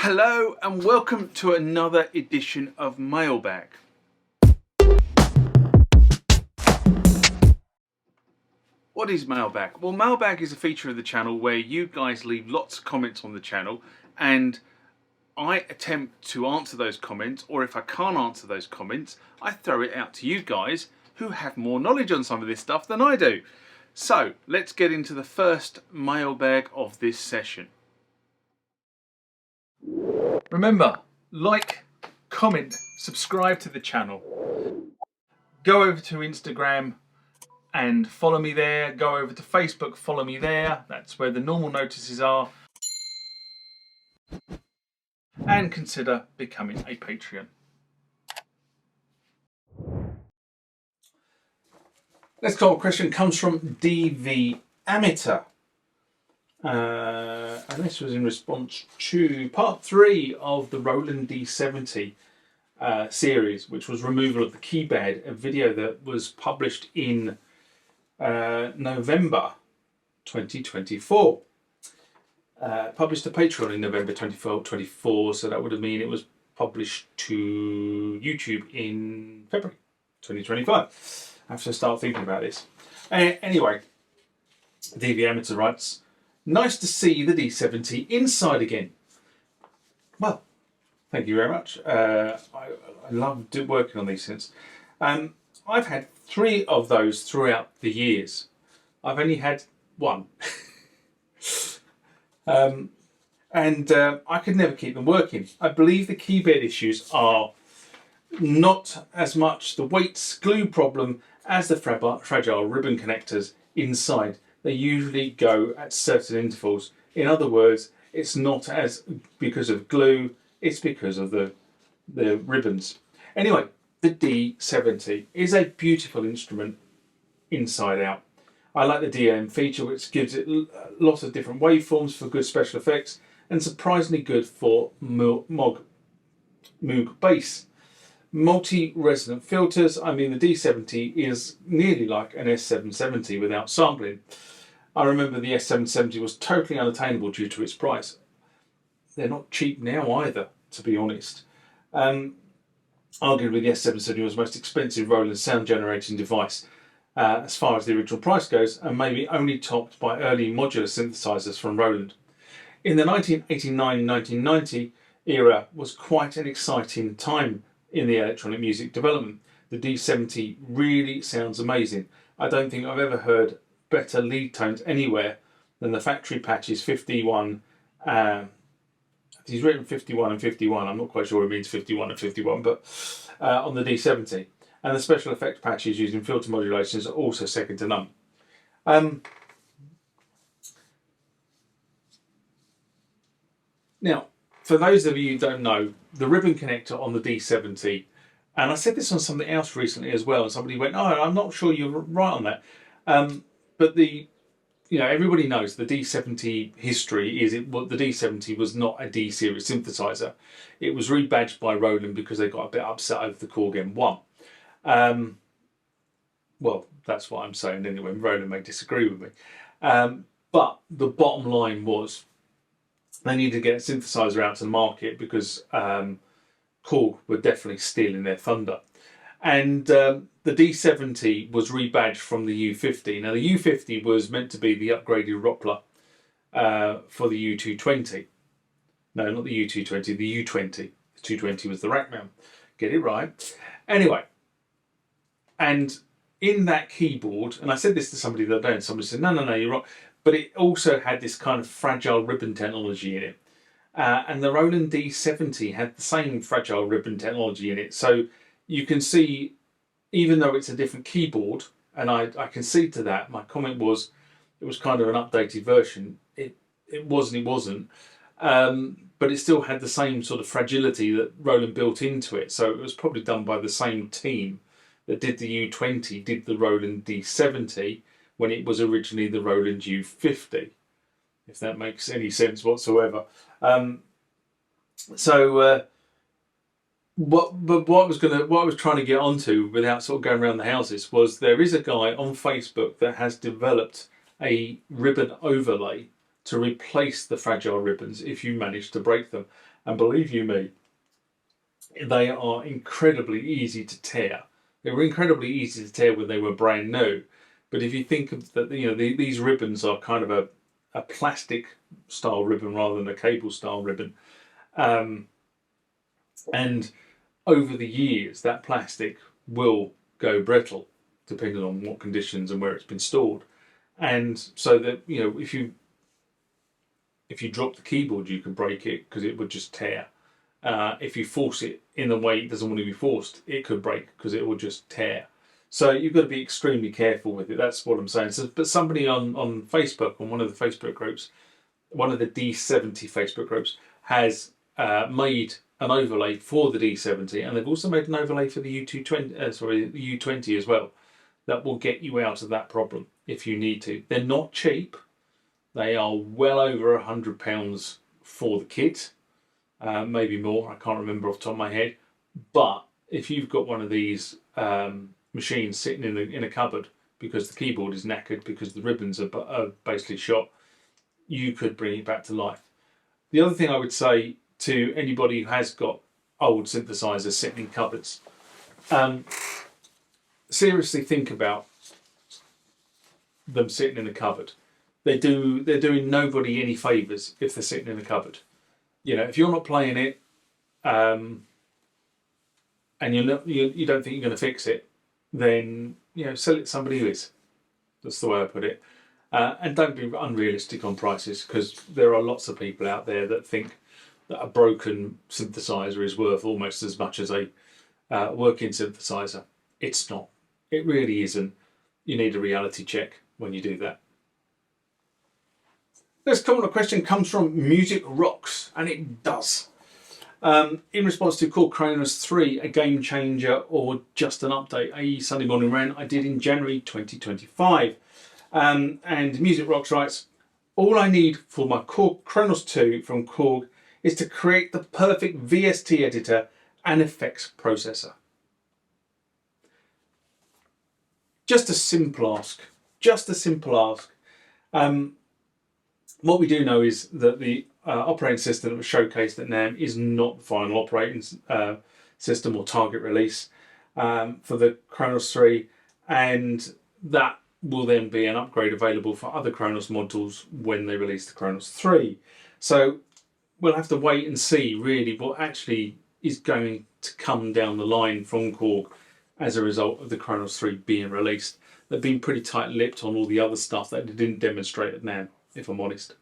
Hello and welcome to another edition of Mailbag. What is Mailbag? Well, Mailbag is a feature of the channel where you guys leave lots of comments on the channel and I attempt to answer those comments, or if I can't answer those comments, I throw it out to you guys who have more knowledge on some of this stuff than I do. So let's get into the first mailbag of this session. Remember, like, comment, subscribe to the channel. Go over to Instagram and follow me there. Go over to Facebook, follow me there. That's where the normal notices are. And consider becoming a Patreon. Next question comes from DV Amateur. And this was in response to part 3 of the Roland D-70 series, which was removal of the keypad, a video that was published in November 2024. Published to Patreon in November 2024, so that would have mean it was published to YouTube in February 2025. I have to start thinking about this. Anyway, DV Amateur writes, "Nice to see the D-70 inside again." Well, thank you very much. I love working on these things. I've had 3 of those throughout the years. I've only had 1. I could never keep them working. I believe the keyboard issues are not as much the weights glue problem as the fragile ribbon connectors inside. They usually go at certain intervals. In other words, it's not as because of glue, it's because of the ribbons. Anyway, the D-70 is a beautiful instrument inside out. I like the DAM feature, which gives it lots of different waveforms for good special effects and surprisingly good for Moog bass. Multi-resonant filters. I mean, the D-70 is nearly like an S770 without sampling. I remember the S770 was totally unattainable due to its price. They're not cheap now either, to be honest. Arguably the S770 was the most expensive Roland sound generating device as far as the original price goes, and maybe only topped by early modular synthesizers from Roland. In the 1989-1990 era was quite an exciting time in the electronic music development. The D-70 really sounds amazing. I don't think I've ever heard better lead tones anywhere than the factory patches 51. He's written 51 and 51. I'm not quite sure what it means 51 and 51, but on the D-70. And the special effect patches using filter modulations are also second to none. Now, for those of you who don't know, the ribbon connector on the D-70, and I said this on something else recently as well, and somebody went, "Oh, I'm not sure you're right on that." But everybody knows the D-70 history is the D-70 was not a D-series synthesizer. It was rebadged by Roland because they got a bit upset over the Korg M1. Well, that's what I'm saying anyway. Roland may disagree with me. But the bottom line was they needed to get a synthesizer out to the market because Korg were definitely stealing their thunder. And the D-70 was rebadged from the U50. Now the U50 was meant to be the upgraded Roppler for the U220. No, not the U220, the U20. The 220 was the rack mount. Get it right. Anyway, and in that keyboard, and I said this to somebody the other day, and somebody said, no, you're wrong. But it also had this kind of fragile ribbon technology in it. And the Roland D-70 had the same fragile ribbon technology in it. So you can see, even though it's a different keyboard, and I concede to that, my comment was, it was kind of an updated version. It wasn't. But it still had the same sort of fragility that Roland built into it. So it was probably done by the same team that did the U20, did the Roland D-70, when it was originally the Roland U50, if that makes any sense whatsoever. What I was trying to get onto without sort of going around the houses was there is a guy on Facebook that has developed a ribbon overlay to replace the fragile ribbons if you manage to break them. And believe you me, they are incredibly easy to tear. They were incredibly easy to tear when they were brand new. But if you think of that, these ribbons are kind of a plastic style ribbon rather than a cable style ribbon. And over the years, that plastic will go brittle, depending on what conditions and where it's been stored. And so that, if you drop the keyboard, you can break it because it would just tear. If you force it in the way it doesn't want to be forced, it could break because it will just tear. So you've got to be extremely careful with it. That's what I'm saying. So, but somebody on Facebook, on one of the Facebook groups, one of the D70 Facebook groups, has made an overlay for the D70, and they've also made an overlay for the the U20 as well. That will get you out of that problem if you need to. They're not cheap. They are well over £100 for the kit, maybe more. I can't remember off the top of my head. But if you've got one of these machines sitting in a cupboard because the keyboard is knackered because the ribbons are basically shot, you could bring it back to life. The other thing I would say to anybody who has got old synthesizers sitting in cupboards, seriously think about them sitting in a cupboard. They're doing nobody any favours if they're sitting in a cupboard. If you're not playing it, and you don't think you're going to fix it, then sell it to somebody who is. That's the way I put it. And don't be unrealistic on prices, because there are lots of people out there that think that a broken synthesizer is worth almost as much as a working synthesizer. It's not. It really isn't. You need a reality check when you do that. Next comment question comes from Music Rocks, and it does. In response to Korg Kronos 3, a game changer or just an update, i.e. Sunday Morning Rant I did in January 2025. And Music Rocks writes, all I need for my Korg Kronos 2 from Korg is to create the perfect VST editor and effects processor. Just a simple ask. Just a simple ask. What we do know is that the operating system that was showcased at NAMM is not the final operating system or target release for the Kronos 3, and that will then be an upgrade available for other Kronos modules when they release the Kronos 3. So we'll have to wait and see really what actually is going to come down the line from Korg as a result of the Kronos 3 being released. They've been pretty tight-lipped on all the other stuff that they didn't demonstrate at NAMM, if I'm honest.